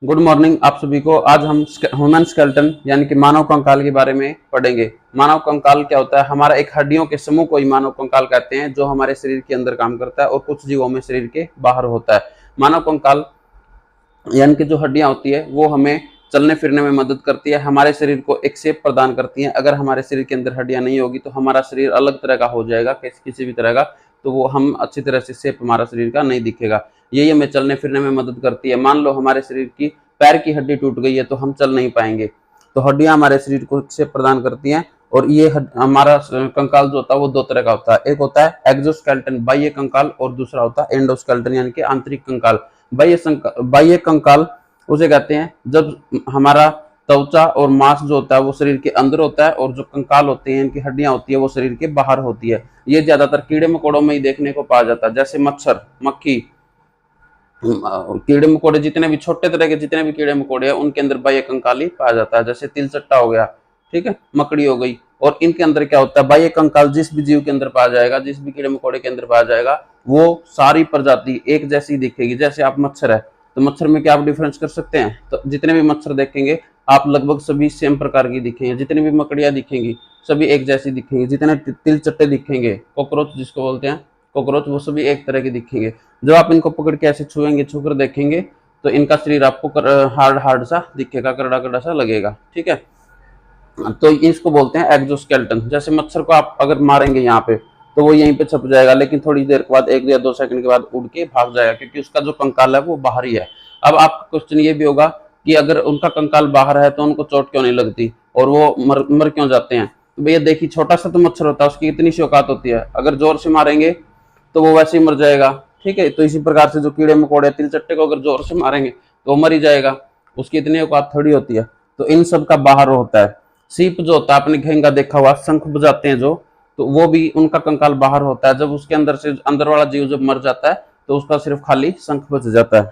Good morning आप सभी को। आज हम ह्यूमन स्केलेटन यानी कि मानव कंकाल के बारे में पढ़ेंगे। मानव कंकाल क्या होता है? हमारा एक हड्डियों के समूह को ही मानव कंकाल कहते हैं, जो हमारे शरीर के अंदर काम करता है और कुछ जीवों में शरीर के बाहर होता है। मानव कंकाल यानी कि जो हड्डियां होती है वो हमें चलने फिरने में मदद करती है, हमारे शरीर को एक शेप प्रदान करती है। अगर हमारे शरीर के अंदर हड्डियां नहीं होगी तो हमारा शरीर अलग तरह का हो जाएगा, किसी भी तरह का, तो वो हम अच्छी तरह से शेप हमारा शरीर का नहीं दिखेगा। यही हमें चलने फिरने में मदद करती है। मान लो हमारे शरीर की पैर की हड्डी टूट गई है तो हम चल नहीं पाएंगे, तो हड्डियां हमारे शरीर को शेप प्रदान करती हैं। और ये हमारा कंकाल जो होता है वो दो तरह का होता है। एक होता है एक्सोस्केलेटन बाह्य कंकाल और दूसरा होता है एंडोस्केलेटन यानी कि आंतरिक कंकाल। बाह्य कंकाल उसे कहते हैं जब हमारा त्वचा और मांस जो होता है वो शरीर के अंदर होता है, और जो कंकाल होते हैं इनकी हड्डियां होती है वो शरीर के बाहर होती है। ये ज्यादातर कीड़े मकोड़ों में ही देखने को पाया जाता है, जैसे मच्छर, मक्खी, कीड़े मकोड़े, जितने भी छोटे तरह के जितने भी कीड़े मकोड़े हैं उनके अंदर बाह्य कंकाल ही पाया जाता है। जैसे तिलचट्टा हो गया, ठीक है, मकड़ी हो गई। और इनके अंदर क्या होता है? बाह्य कंकाल जिस भी जीव के अंदर पाया जाएगा, जिस भी कीड़े मकोड़े के अंदर पाया जाएगा, वो सारी प्रजाति एक जैसी दिखेगी। जैसे आप मच्छर है तो मच्छर में क्या आप डिफरेंस कर सकते हैं? तो जितने भी मच्छर देखेंगे आप लगभग सभी सेम प्रकार की दिखेंगे। जितनी भी मकड़ियां दिखेंगी सभी एक जैसी दिखेंगी। जितने तिलचट्टे दिखेंगे, कॉकरोच जिसको बोलते हैं कॉकरोच, वो सभी एक तरह के दिखेंगे। जब आप इनको पकड़ के ऐसे छुएंगे, छूकर देखेंगे तो इनका शरीर आपको हार्ड हार्ड सा दिखेगा, करड़ा करड़ा सा लगेगा, ठीक है। तो इसको बोलते हैं एक्सोस्केलेटन। जैसे मच्छर को आप अगर मारेंगे यहाँ पे तो वो यहीं पे छप जाएगा, लेकिन थोड़ी देर के बाद 1 या 2 सेकंड के बाद उड़ के भाग जाएगा, क्योंकि उसका जो कंकाल है वो बाहर ही है। अब आपका क्वेश्चन ये भी होगा कि अगर उनका कंकाल बाहर है तो उनको चोट क्यों नहीं लगती और वो मर क्यों जाते हैं? तो भैया देखिए, छोटा सा तो मच्छर होता है, उसकी इतनी सी औकात होती है, अगर जोर से मारेंगे तो वो वैसे ही मर जाएगा, ठीक है। तो इसी प्रकार से जो कीड़े मकोड़े तिलचट्टे को अगर जोर से मारेंगे तो वो मर ही जाएगा, उसकी इतनी औकात थोड़ी होती है। तो इन सब का बाहर होता है। सीप जो होता है, आपने घेंगा देखा हुआ, शंख बजाते हैं जो, तो वो भी उनका कंकाल बाहर होता है। जब उसके अंदर से अंदर वाला जीव जब मर जाता है तो उसका सिर्फ खाली शंख बच जाता है।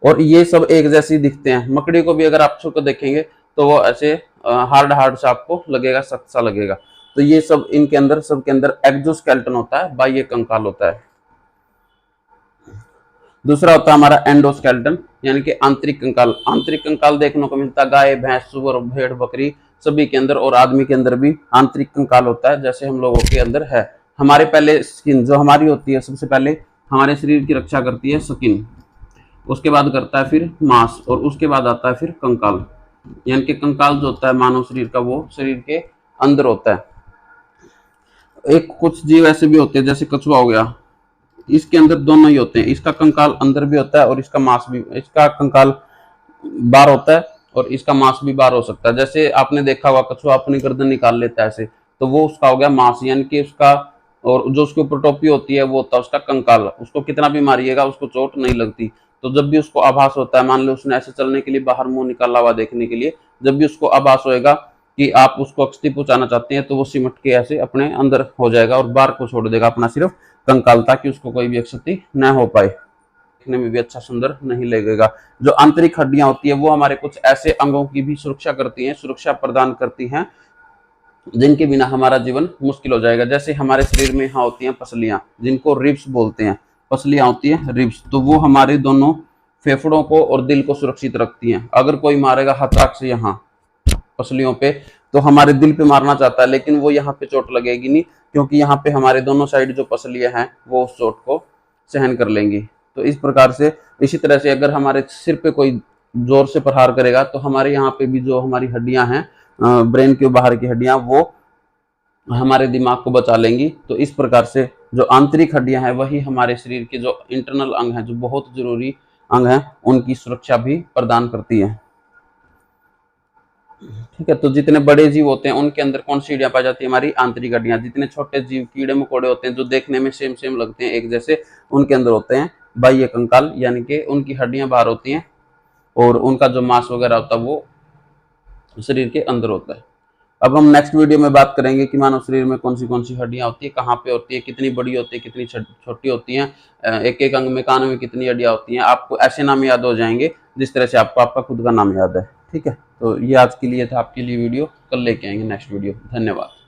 और ये सब एक जैसे दिखते हैं। मकड़ी को भी अगर आप छू कर देखेंगे तो वो ऐसे हार्ड हार्ड सा आपको लगेगा, सख्त सा लगेगा। तो ये सब इनके अंदर, सबके अंदर एक्सोस्केलेटन होता है, बाह्य कंकाल होता है। दूसरा होता है हमारा एंडोस्केलेटन यानी कि आंतरिक कंकाल। आंतरिक कंकाल देखने को मिलता है गाय, भैंस, सुअर, भेड़, बकरी सभी के अंदर, और आदमी के अंदर भी आंतरिक कंकाल होता है, जैसे हम लोगों के अंदर है। हमारे पहले स्किन जो हमारी होती है, सबसे पहले हमारे शरीर की रक्षा करती है स्किन, उसके बाद करता है फिर मांस, और उसके बाद आता है फिर कंकाल। यानी कि कंकाल जो होता है मानव शरीर का वो शरीर के अंदर होता है। एक कुछ जीव ऐसे भी होते हैं, जैसे कछुआ हो गया, इसके अंदर दोनों ही होते हैं, इसका कंकाल अंदर भी होता है और इसका मांस भी, इसका कंकाल बाहर होता है और इसका मांस भी बाहर हो सकता है। जैसे आपने देखा हुआ कछुआ अपनी गर्दन निकाल लेता है ऐसे, तो वो उसका हो गया मांस, यानी कि उसका, और जो उसके ऊपर टोपी होती है वो होता है उसका कंकाल। उसको कितना भी मारिएगा उसको चोट नहीं लगती। तो जब भी उसको आभास होता है, मान लो उसने ऐसे चलने के लिए बाहर मुंह निकाला हुआ देखने के लिए, जब भी उसको आभास होएगा कि आप उसको क्षति पहुंचाना चाहते हैं तो वो सिमट के ऐसे अपने अंदर हो जाएगा और बाहर को छोड़ देगा अपना सिर्फ कंकाल, ताकि उसको कोई भी क्षति न हो पाए, देखने में भी अच्छा सुंदर नहीं लगेगा। जो आंतरिक हड्डियां होती है वो हमारे कुछ ऐसे अंगों की भी सुरक्षा करती हैं, सुरक्षा प्रदान करती हैं, जिनके बिना हमारा जीवन मुश्किल हो जाएगा। जैसे हमारे शरीर में यहाँ होती हैं पसलियां, जिनको रिब्स बोलते हैं, पसलियां होती हैं रिब्स, तो वो हमारे दोनों फेफड़ों को और दिल को सुरक्षित रखती हैं। अगर कोई मारेगा हथराक से यहाँ पसलियों पे तो हमारे दिल पे मारना चाहता है, लेकिन वो यहाँ पे चोट लगेगी नहीं, क्योंकि यहाँ पे हमारे दोनों साइड जो पसलियां हैं वो उस चोट को सहन कर लेंगी। तो इस प्रकार से, इसी तरह से अगर हमारे सिर पे कोई जोर से प्रहार करेगा तो हमारे यहाँ पे भी जो हमारी हड्डियां हैं, ब्रेन के बाहर की हड्डियां, वो हमारे दिमाग को बचा लेंगी। तो इस प्रकार से जो आंतरिक हड्डियां हैं वही हमारे शरीर के जो इंटरनल अंग हैं, जो बहुत जरूरी अंग हैं, उनकी सुरक्षा भी प्रदान करती है, ठीक है। तो जितने बड़े जीव होते हैं उनके अंदर कौन सी हड्डियां पाई जाती है? हमारी आंतरिक हड्डियां। जितने छोटे जीव कीड़े मकोड़े होते हैं जो देखने में सेम सेम लगते हैं एक जैसे, उनके अंदर होते हैं बाह्य कंकाल, यानी कि उनकी हड्डियां बाहर होती हैं और उनका जो मांस वगैरह होता है वो शरीर के अंदर होता है। अब हम नेक्स्ट वीडियो में बात करेंगे कि मानव शरीर में कौन सी हड्डियां होती है, कहाँ पे होती है, कितनी बड़ी होती है, कितनी छोटी होती हैं, एक एक अंग में, कान में कितनी हड्डियां होती हैं। आपको ऐसे नाम याद हो जाएंगे जिस तरह से आपको आपका खुद का नाम याद है, ठीक है। तो ये आज के लिए था, आपके लिए वीडियो, कल लेके आएंगे नेक्स्ट वीडियो। धन्यवाद।